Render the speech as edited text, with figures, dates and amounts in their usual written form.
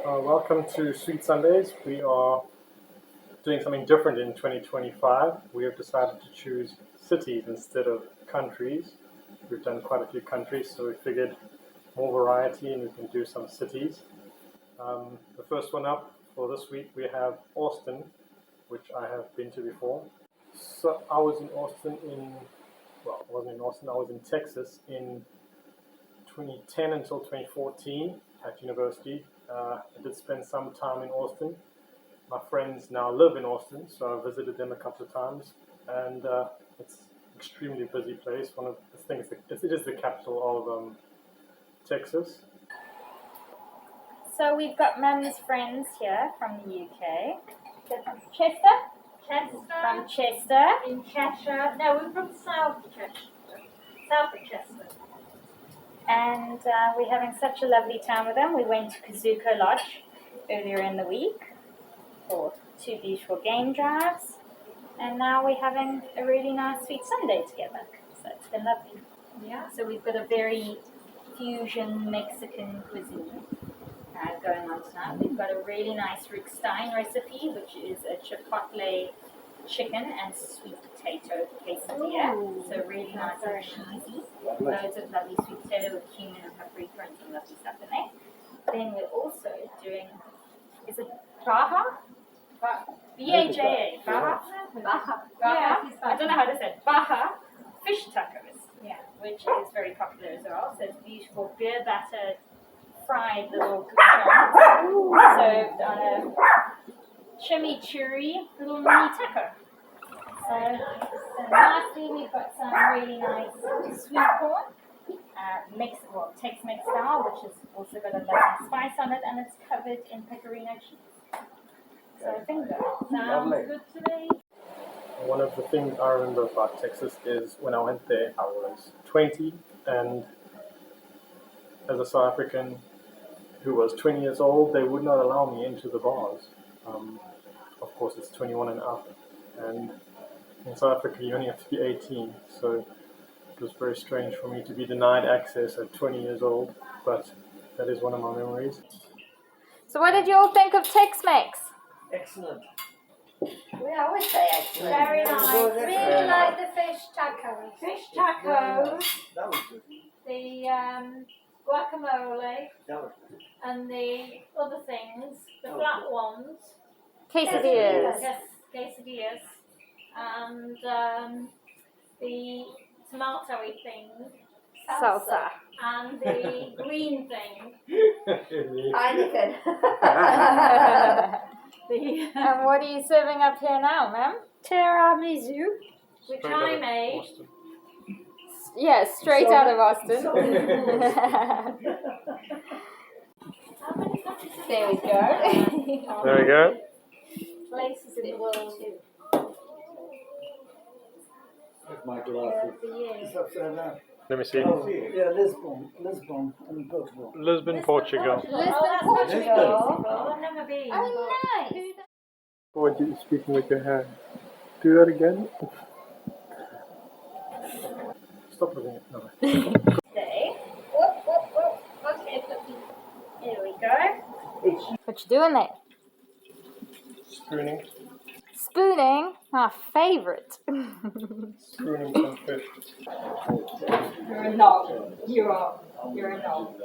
Welcome to Sweet Sundays. We are doing something different in 2025. We have decided to choose cities instead of countries. We've done quite a few countries, so we figured more variety and we can do some cities. The first one up for this week, we have Austin, which I have been to before. So I was in Austin I wasn't in Austin, I was in Texas in 2010 until 2014 at university. I did spend some time in Austin. My friends now live in Austin, so I visited them a couple of times, and it's an extremely busy place. One of the things, it is the capital of Texas. So we've got Mum's friends here from the UK. Chester? From Chester. In Cheshire. No, we're from South Chester. South of Chester. And we're having such a lovely time with them. We went to Kazuko Lodge earlier in the week for 2 beautiful game drives. And now we're having a really nice sweet Sunday together. So it's been lovely. Yeah. So we've got a very fusion Mexican cuisine going on tonight. We've got a really nice Rick Stein recipe, which is a chipotle chicken and sweet potato quesadilla. Ooh, So really nice and cheesy. Loads of lovely sweet potato with cumin and paprika and some lovely stuff in there. Then we're also doing, is it Baja? B-A-J-A. Baja? Baja. Baja? I don't know how to say it. Baja fish tacos. Yeah. Which is very popular as well. So it's beautiful beer battered fried little croutons served on a chimichurri little mini taco. So lastly, we've got some really nice sweet corn, Tex-Mex style, which has also got a lovely spice on it, and it's covered in pecorino cheese. So bingo. Sounds good to me. One of the things I remember about Texas is when I went there, I was 20, and as a South African who was 20 years old, they would not allow me into the bars. Of course, it's 21 and up, and in South Africa you only have to be 18, so it was very strange for me to be denied access at 20 years old, but that is one of my memories. So what did you all think of Tex-Mex? Excellent. We always say excellent. Very nice. Really like the fish tacos. Fish tacos, That was good. the guacamole, That was good. and the other things, the flat ones. Quesadillas. Yes, quesadillas. And the tomato-y thing. Salsa. And the green thing. Heineken. And what are you serving up here now, ma'am? Tiramisu. Which I made. Yes, straight out of Austin. There we go. There we go. Places in the world. That's my glasses. It's upside down. Let me see. Oh, yeah, Lisbon and Portugal. Lisbon, Portugal. Portugal. I've never been. Oh, nice. What are you speaking with your hand? Do that again. Stop looking at me. Okay. Okay, here we go. What you doing there? Spooning. Spooning, my favourite. Spooning some fish. You're a knob. You're a knob.